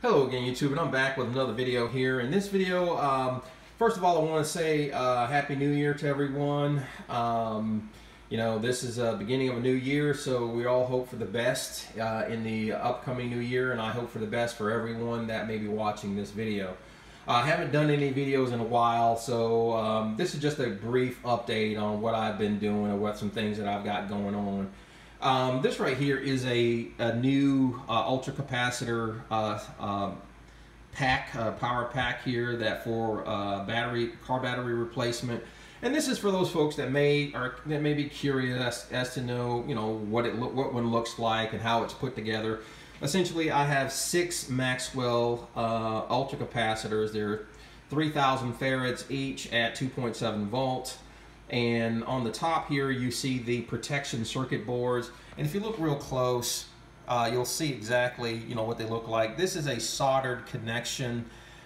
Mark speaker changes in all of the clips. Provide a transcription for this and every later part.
Speaker 1: Hello again, YouTube, and I'm back with another video here. In this video, first of all, I want to say Happy New Year to everyone. You know, this is the beginning of a new year, so we all hope for the best in the upcoming new year, and I hope for the best for everyone that may be watching this video. I haven't done any videos in a while, so this is just a brief update on what I've been doing or what some things that I've got going on. This right here is a new ultra capacitor pack, power pack here that for car battery replacement. And this is for those folks that may be curious as to know, you know, what one looks like and how it's put together. Essentially, I have 6 Maxwell ultra capacitors. They're 3,000 farads each at 2.7 volts. And on the top here, you see the protection circuit boards. And if you look real close, you'll see exactly, you know, what they look like. This is a soldered connection.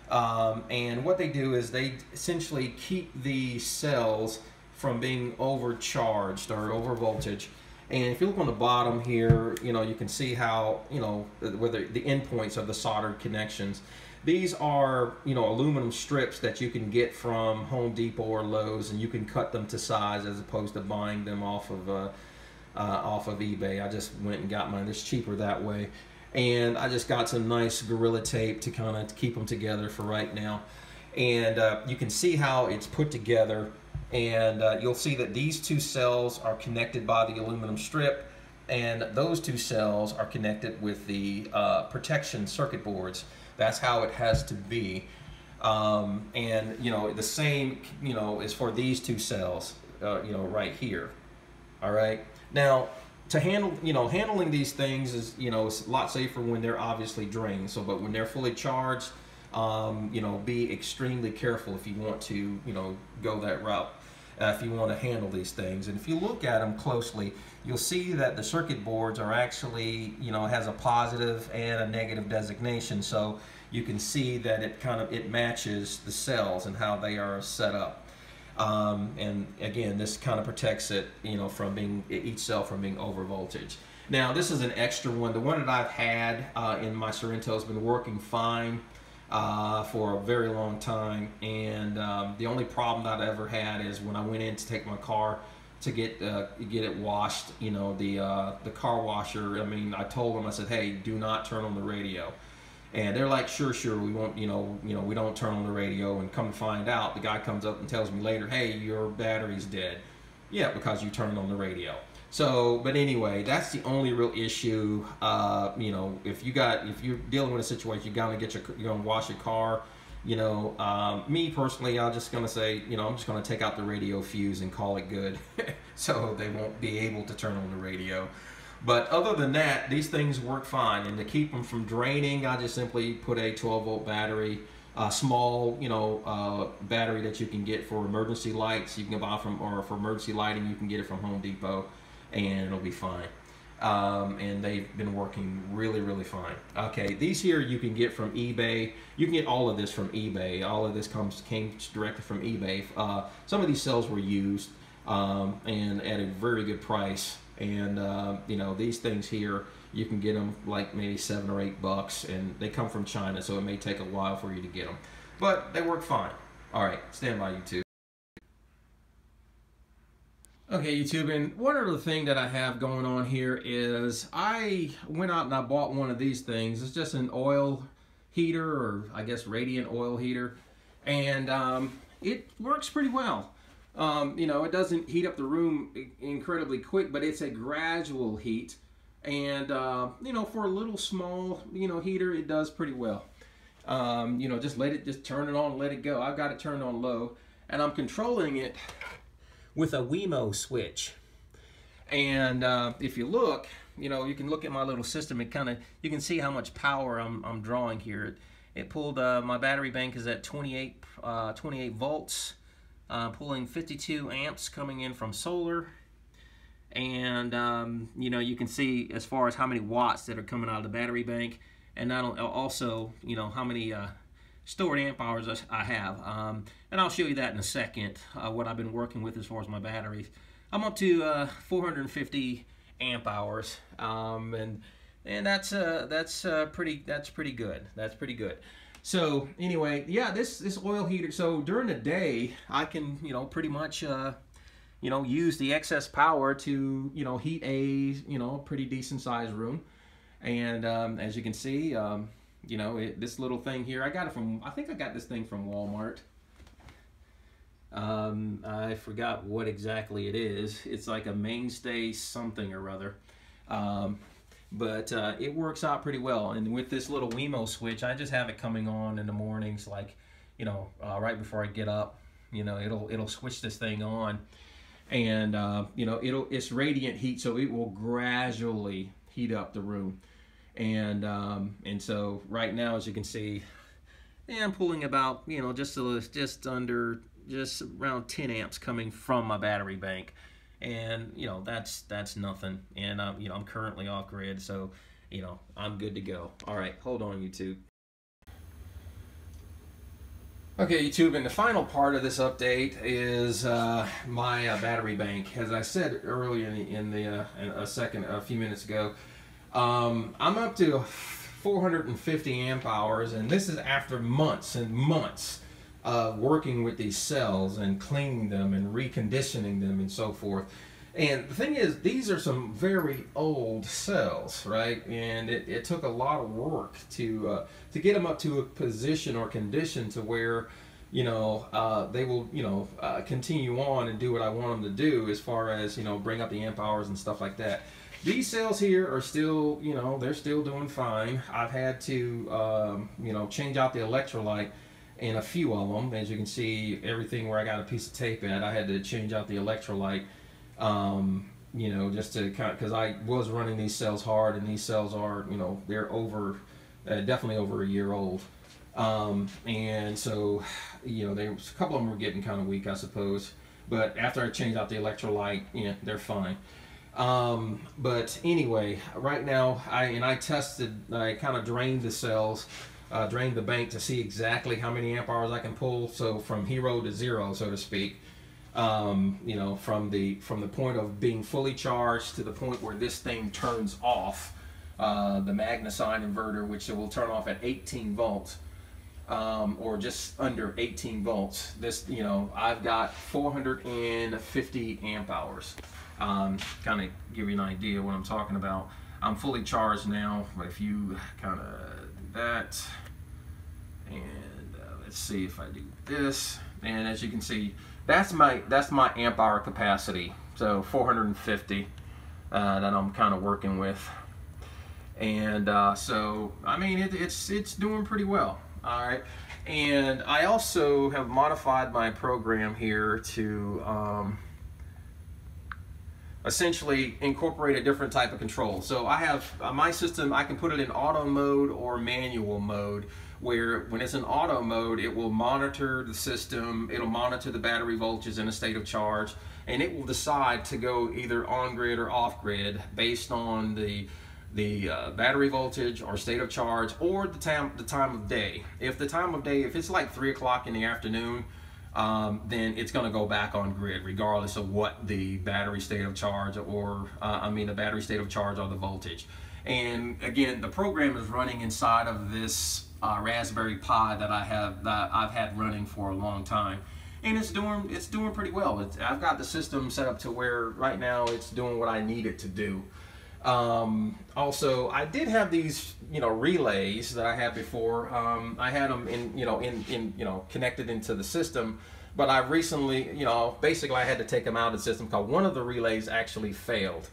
Speaker 1: And what they do is they essentially keep the cells from being overcharged or over voltage. And if you look on the bottom here, you know, you can see how, you know, whether the endpoints of the soldered connections. These are, you know, aluminum strips that you can get from Home Depot or Lowe's, and you can cut them to size as opposed to buying them off of eBay. I just went and got mine. It's cheaper that way. And I just got some nice Gorilla Tape to kind of keep them together for right now. And you can see how it's put together. And you'll see that these 2 cells are connected by the aluminum strip, and those 2 cells are connected with the protection circuit boards. That's how it has to be. And you know, the same, you know, is for these 2 cells, you know, right here. All right. Now, to handle, you know, handling these things is, you know, it's a lot safer when they're obviously drained. So, but when they're fully charged, you know, be extremely careful if you want to, you know, go that route. If you want to handle these things. And if you look at them closely, you'll see that the circuit boards are actually, you know, has a positive and a negative designation. So you can see that it matches the cells and how they are set up. And again, this kind of protects it, you know, from being, each cell from being over voltage. Now, this is an extra one. The one that I've had in my Sorento has been working fine for a very long time, and the only problem that I ever had is when I went in to take my car to get it washed. You know, the car washer. I mean, I told them, I said, hey, do not turn on the radio, and they're like, sure, we won't. You know, we don't turn on the radio. And come to find out, the guy comes up and tells me later, hey, your battery's dead. Yeah, because you turned on the radio. So, but anyway, that's the only real issue. You know, if you're dealing with a situation, you're gonna wash your car. You know, me personally, I'm just gonna say, you know, I'm just gonna take out the radio fuse and call it good, so they won't be able to turn on the radio. But other than that, these things work fine. And to keep them from draining, I just simply put a 12-volt battery. Small, you know, battery that you can get for emergency lights. You can buy from, or for emergency lighting, you can get it from Home Depot, and it'll be fine. And they've been working really fine. Okay, these here you can get from eBay. You can get all of this from eBay. All of this came directly from eBay. Some of these cells were used and at a very good price. And you know, these things here, you can get them like maybe $7 or $8, and they come from China, so it may take a while for you to get them, but they work fine. All right, stand by, YouTube. Okay, YouTube, and one other thing that I have going on here is I went out and I bought one of these things. It's just an oil heater, or I guess radiant oil heater, and it works pretty well. You know, it doesn't heat up the room incredibly quick, but it's a gradual heat. And, you know, for a little small, you know, heater, it does pretty well. You know, just turn it on and let it go. I've got it turned on low, and I'm controlling it with a Wemo switch. And if you look, you know, you can look at my little system. It you can see how much power I'm drawing here. It pulled, my battery bank is at 28 volts. Pulling 52 amps coming in from solar, and you know, you can see as far as how many watts that are coming out of the battery bank, and also, you know, how many stored amp hours I have, and I'll show you that in a second, what I've been working with as far as my batteries. I'm up to 450 amp hours, and and that's pretty good. That's pretty good. So anyway, yeah, this oil heater. So during the day, I can pretty much use the excess power to heat a pretty decent sized room. And as you can see, this little thing here, I think I got this thing from Walmart. I forgot what exactly it is. It's like a Mainstay something or other. But it works out pretty well. And with this little Wemo switch, I just have it coming on in the mornings, like, right before I get up. It'll switch this thing on, and it's radiant heat, so it will gradually heat up the room. And so right now, as you can see, I'm pulling about just around 10 amps coming from my battery bank. And that's nothing. And I'm currently off grid, so I'm good to go. All right, hold on, YouTube. Okay, YouTube, and the final part of this update is my battery bank. As I said earlier a few minutes ago, I'm up to 450 amp hours, and this is after months and months working with these cells and cleaning them and reconditioning them and so forth. And the thing is, these are some very old cells, right? And it took a lot of work to get them up to a position or condition to where they will continue on and do what I want them to do, as far as bring up the amp hours and stuff like that. These cells here are still they're still doing fine. I've had to change out the electrolyte in a few of them. As you can see, everything where I got a piece of tape at, I had to change out the electrolyte, just to because I was running these cells hard, and these cells are, they're over, definitely over a year old. And so, a couple of them were getting kind of weak, I suppose. But after I changed out the electrolyte, they're fine. But anyway, right now, I tested, I kind of drained the cells, drained the bank to see exactly how many amp hours I can pull. So from hero to zero, so to speak. From the point of being fully charged to the point where this thing turns off, the MagnaSine inverter, which it will turn off at 18 volts, or just under 18 volts. This, I've got 450 amp hours. Kind of give you an idea what I'm talking about. I'm fully charged now. If you kind of do that, and let's see if I do this, and as you can see, that's my amp hour capacity. So 450 that I'm kind of working with, and so I mean it's doing pretty well. All right, and I also have modified my program here to essentially incorporate a different type of control. So I have my system, I can put it in auto mode or manual mode, where when it's in auto mode, it will monitor the system, it'll monitor the battery voltage in a state of charge, and it will decide to go either on grid or off grid based on the battery voltage or state of charge, or the time of day. If it's like 3 o'clock in the afternoon, then it's going to go back on grid regardless of what the battery state of charge or the battery state of charge or the voltage. And again, the program is running inside of this Raspberry Pi that I've had running for a long time, and it's doing pretty well. I've got the system set up to where right now it's doing what I need it to do. Also, I did have these, relays that I had before. I had them connected into the system, but I recently, basically I had to take them out of the system because one of the relays actually failed.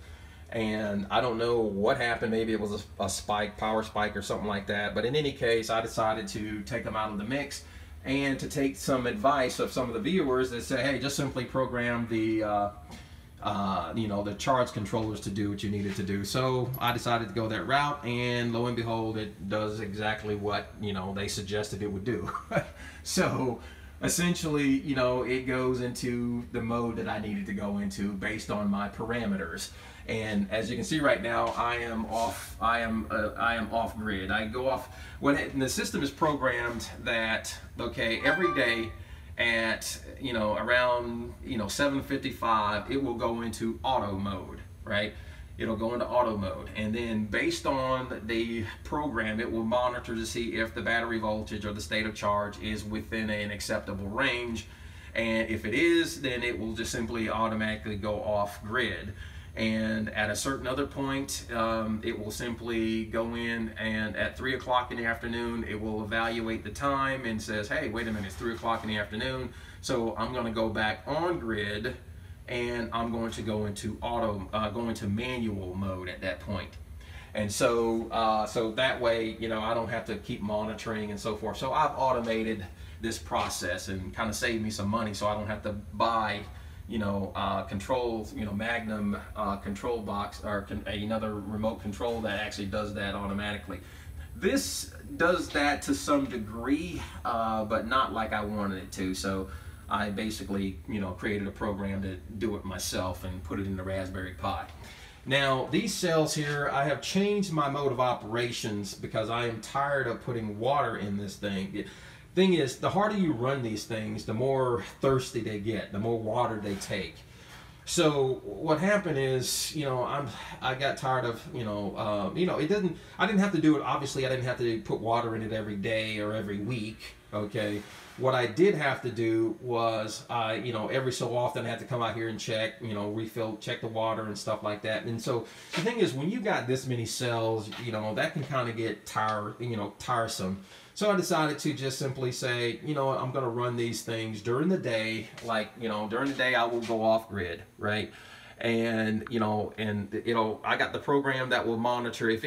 Speaker 1: And I don't know what happened. Maybe it was a power spike or something like that. But in any case, I decided to take them out of the mix and to take some advice of some of the viewers that say, hey, just simply program the the charge controllers to do what you need it to do. So I decided to go that route, and lo and behold, it does exactly what they suggested it would do. So essentially, it goes into the mode that I needed to go into based on my parameters. And as you can see right now, I am off grid. I go off when the system is programmed that, okay, every day at around 7:55 it will go into auto mode, right? it'll go into auto mode, and then based on the program, it will monitor to see if the battery voltage or the state of charge is within an acceptable range. And if it is, then it will just simply automatically go off grid. And at a certain other point, it will simply go in, and at 3 o'clock in the afternoon, it will evaluate the time and says, hey, wait a minute, it's 3 o'clock in the afternoon, so I'm going to go back on grid, and I'm going to go into manual mode at that point. And so so that way, you know, I don't have to keep monitoring and so forth. So I've automated this process and kind of saved me some money, so I don't have to buy, you know, controls, you know, Magnum control box, or another remote control that actually does that automatically. This does that to some degree, but not like I wanted it to. So I basically, you know, created a program to do it myself and put it in the Raspberry Pi. Now, these cells here, I have changed my mode of operations because I am tired of putting water in this thing. Thing is, the harder you run these things, the more thirsty they get, the more water they take. So what happened is, you know, I got tired of, I didn't have to do it. Obviously, I didn't have to put water in it every day or every week. Okay. What I did have to do was, every so often I had to come out here and check, check the water and stuff like that. And so the thing is, when you got this many cells, that can kind of get tiresome. So I decided to just simply say, I'm going to run these things during the day. Like, during the day I will go off grid, right? And, I got the program that will monitor if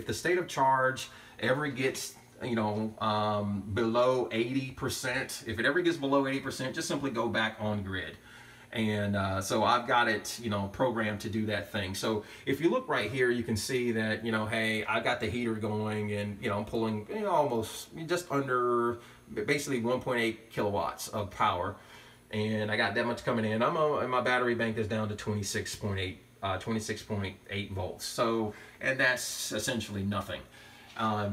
Speaker 1: the state of charge ever gets, below 80%, if it ever gets below 80%, just simply go back on grid. And so I've got it, programmed to do that thing. So if you look right here, you can see that, hey, I got the heater going, and, I'm pulling, almost just under basically 1.8 kilowatts of power. And I got that much coming in. And my battery bank is down to 26.8 volts. So, and that's essentially nothing.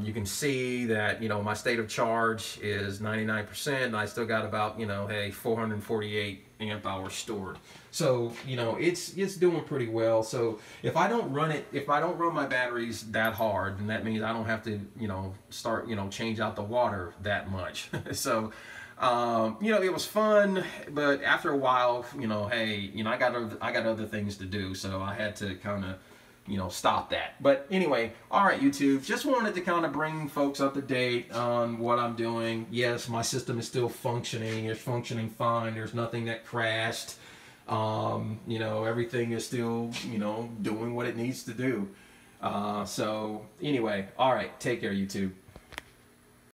Speaker 1: You can see that, my state of charge is 99%, and I still got about, 448 amp hours stored. So, it's doing pretty well. So if I don't run my batteries that hard, then that means I don't have to, start, change out the water that much. So, it was fun, but after a while, hey, I got other things to do, so I had to kind of, stop that. But anyway, all right, YouTube, just wanted to kind of bring folks up to date on what I'm doing. Yes, my system is still functioning. It's functioning fine. There's nothing that crashed. Everything is still, doing what it needs to do. So anyway, all right, take care, YouTube.